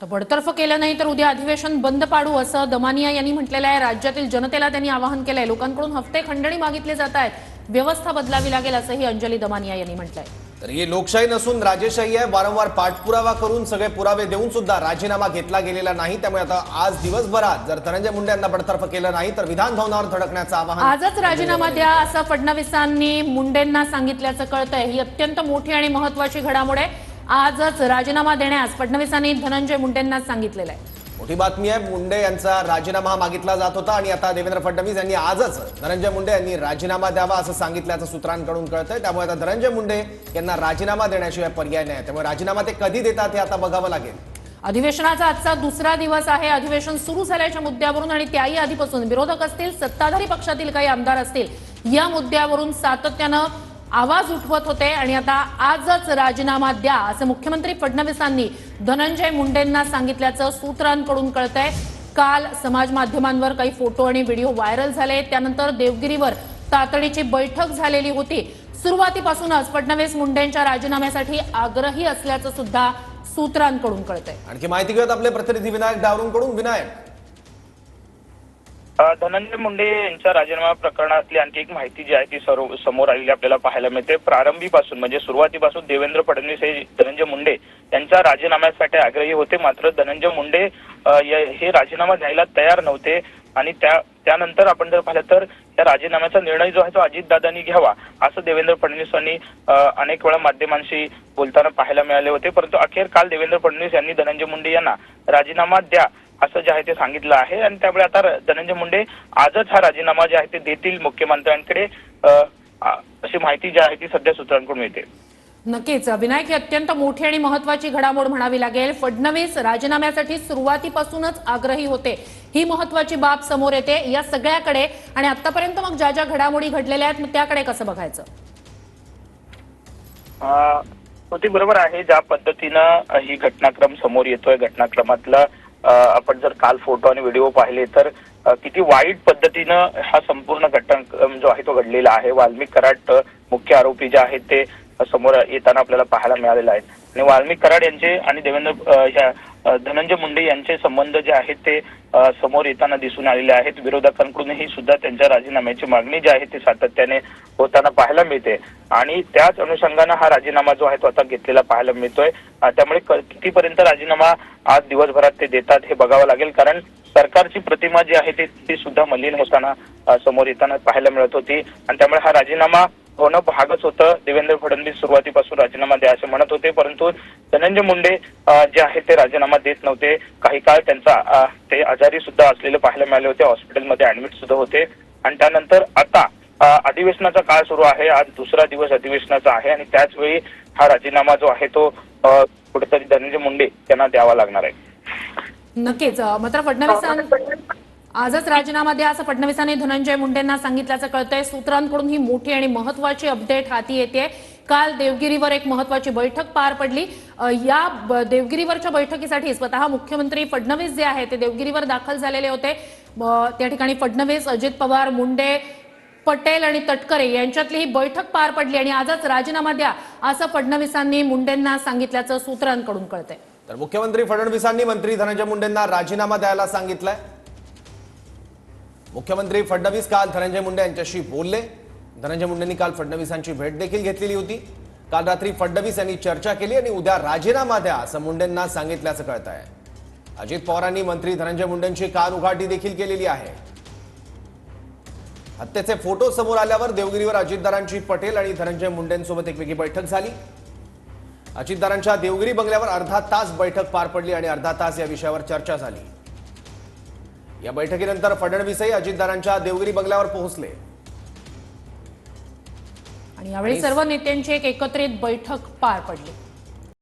तर बडतर्फ केलं नाही तर उद्या अधिवेशन बंद पाडू असं दमानिया यांनी म्हटलेलं आहे। राज्यातील जनतेला त्यांनी आवाहन केलंय। लोकांकडून हफ्ते खंडणी मागितले जात आहेत, व्यवस्था बदलावी लागेल असंही अंजली दमानिया यांनी म्हटलंय। तर ही लोकशाही नसून राजेशाही आहे। वारंवार पाठपुरावा करून सगळे पुरावे देऊन सुद्धा राजीनामा घेतला गेलेला नाही। त्यामुळे आता आज दिवसभरात जर धनंजय मुंडे यांना बडतर्फ केलं नाही तर विधान भवनावर धडकण्याचं आवाहन आजच राजीनामा द्या असं फडणवीसांनी मुंडेंना सांगितल्याचं कळतंय। ही अत्यंत मोठी आणि महत्त्वाची घडामोड आहे। आजच राजीनामा देण्यास फडणवीसांनी धनंजय मुंडेंना सांगितलेलं आहे। मोठी बातमी आहे। मुंडे यांचा राजीनामा मागितला जात होता आणि आता देवेंद्र फडणवीस यांनी आजच धनंजय मुंडे यांनी राजीनामा द्यावा असं सांगितल्याचं सूत्रांकडून कळतंय। त्यामुळे आता धनंजय मुंडे यांना राजीनामा देण्याशिवाय पर्याय नाही। त्यामुळे राजीनामा ते कधी देतात हे आता बघावं लागेल। अधिवेशनाचा आजचा दुसरा दिवस आहे। अधिवेशन सुरू झाल्याच्या मुद्द्यावरून आणि त्याही आधीपासून विरोधक असतील, सत्ताधारी पक्षातील काही आमदार असतील, या मुद्द्यावरून सातत्यानं आवाज उठवत होते आणि आता आजच राजीनामा द्या असं मुख्यमंत्री फडणवीसांनी धनंजय मुंडेंना सांगितल्याचं सूत्रांकडून कळतंय। काल समाज माध्यमांवर काही फोटो आणि व्हिडिओ व्हायरल झाले, त्यानंतर देवगिरीवर तातडीची बैठक झालेली होती। सुरुवातीपासूनच फडणवीस मुंडेंच्या राजीनाम्यासाठी आग्रही असल्याचं सुद्धा सूत्रांकडून कळतंय। आणखी माहिती घेऊयात आपले प्रतिनिधी विनायक डावरूंकडून। विनायक, धनंजय मुंडे यांच्या राजीनामा प्रकरणातली आणखी एक माहिती जी आहे ती समोर आलेली आपल्याला पाहायला मिळते। प्रारंभीपासून म्हणजे सुरुवातीपासून देवेंद्र फडणवीस हे धनंजय मुंडे यांच्या राजीनाम्यासाठी आग्रही होते, मात्र धनंजय मुंडे हे राजीनामा द्यायला तयार नव्हते आणि त्यानंतर आपण जर पाहिलं तर या राजीनाम्याचा निर्णय जो आहे तो अजितदादांनी घ्यावा असं देवेंद्र फडणवीसांनी अनेक वेळा माध्यमांशी बोलताना पाहायला मिळाले होते। परंतु अखेर काल देवेंद्र फडणवीस यांनी धनंजय मुंडे यांना राजीनामा द्या असं जे आहे ते सांगितलं आहे आणि त्यामुळे आता धनंजय मुंडे आजच हा राजीनामा जे आहे ते देतील मुख्यमंत्र्यांकडे, अशी माहिती जी आहे ती सध्या सूत्रांकडून मिळते। नक्कीच विनायक, ही अत्यंत मोठी आणि महत्त्वाची घडामोड म्हणावी लागेल। फडणवीस राजीनाम्यासाठी सुरुवातीपासूनच आग्रही होते, ही महत्त्वाची बाब समोर येते। या सगळ्याकडे आणि आतापर्यंत मग ज्या ज्या घडामोडी घडलेल्या आहेत मग त्याकडे कसं बघायचं? ते बरोबर आहे, ज्या पद्धतीनं ही घटनाक्रम समोर येतोय, घटनाक्रमातला आपण जर काल फोटो आणि व्हिडिओ पाहिले तर किती वाईट पद्धतीनं हा संपूर्ण घटनाक्रम जो आहे तो घडलेला आहे। वाल्मिक कराड मुख्य आरोपी जे आहेत ते समोर येताना आपल्याला पाहायला मिळालेला आहे आणि वाल्मिक कराड यांचे आणि धनंजय मुंडे यांचे संबंध जे आहेत ते समोर येताना दिसून आलेले आहेत। विरोधकांकडूनही सुद्धा त्यांच्या राजीनाम्याची मागणी जी आहे ती सातत्याने होताना पाहायला मिळते आणि त्याच अनुषंगाने हा राजीनामा जो आहे तो आता घेतलेला पाहायला मिळतोय। त्यामुळे कितीपर्यंत राजीनामा आज दिवसभरात ते देतात हे बघावं लागेल, कारण सरकारची प्रतिमा जी आहे ती सुद्धा मलिन होताना समोर येताना पाहायला मिळत होती आणि त्यामुळे हा राजीनामा होणं भागच होतं। देवेंद्र फडणवीस सुरुवातीपासून राजीनामा द्या असे म्हणत होते, परंतु धनंजय मुंडे जे आहे ते राजीनामा देत नव्हते। काही काळ त्यांचा ते आजारी सुद्धा असलेले पाहायला मिळाले होते, हॉस्पिटलमध्ये ऍडमिट सुद्धा होते आणि त्यानंतर आता अधिवेशनाचा काळ सुरू आहे। आज दुसरा दिवस अधिवेशनाचा आहे आणि त्याच वेळी हा राजीनामा जो आहे तो कुठेतरी धनंजय मुंडे यांना द्यावा लागणार आहे। नक्कीच, मात्र फडणवीसांनी आजच राजीनामा द्या असं फडणवीसांनी धनंजय मुंडेंना सांगितल्याचं कळतंय। सूत्रांकडून ही मोठी आणि महत्त्वाची अपडेट हाती येते। काल देवगिरीवर एक महत्त्वाची बैठक पार पडली। या देवगिरीवरच्या बैठकीसाठी स्वतः मुख्यमंत्री फडणवीस जे आहे ते देवगिरीवर दाखल झालेले होते। त्या ठिकाणी फडणवीस, अजित पवार, मुंडे, पटेल आणि तटकरे यांच्यातली ही बैठक पार पडली आणि आजच राजीनामा द्या असं फडणवीसांनी मुंडेंना सांगितल्याचं सूत्रांकडून कळतंय। तर मुख्यमंत्री फडणवीसांनी मंत्री धनंजय मुंडेंना राजीनामा द्यायला सांगितलंय। मुख्यमंत्री फडणवीस काल धनंजय मुंडे यांच्याशी बोलले। धनंजय मुंडेंनी काल फडणवीसांची भेट देखील घेतलेली होती। काल रात्री फडणवीस यांनी चर्चा केली आणि उद्या राजीनामा द्या असं मुंडेंना सांगितल्याचं कळतंय। अजित पवारांनी मंत्री धनंजय मुंडेंची कान उघाडी देखील केलेली आहे। हत्येचे फोटो समोर आल्यावर देवगिरीवर अजितदारांची पटेल आणि धनंजय मुंडेंसोबत एक वेगळी बैठक झाली। अजितदारांच्या देवगिरी बंगल्यावर अर्धा तास बैठक पार पडली आणि अर्धा तास या विषयावर चर्चा झाली। या बैठकीनंतर फडणवीसही अजितदारांच्या देवगिरी बंगल्यावर पोहोचले आणि यावेळी सर्व नेत्यांची एक एकत्रित बैठक पार पडली।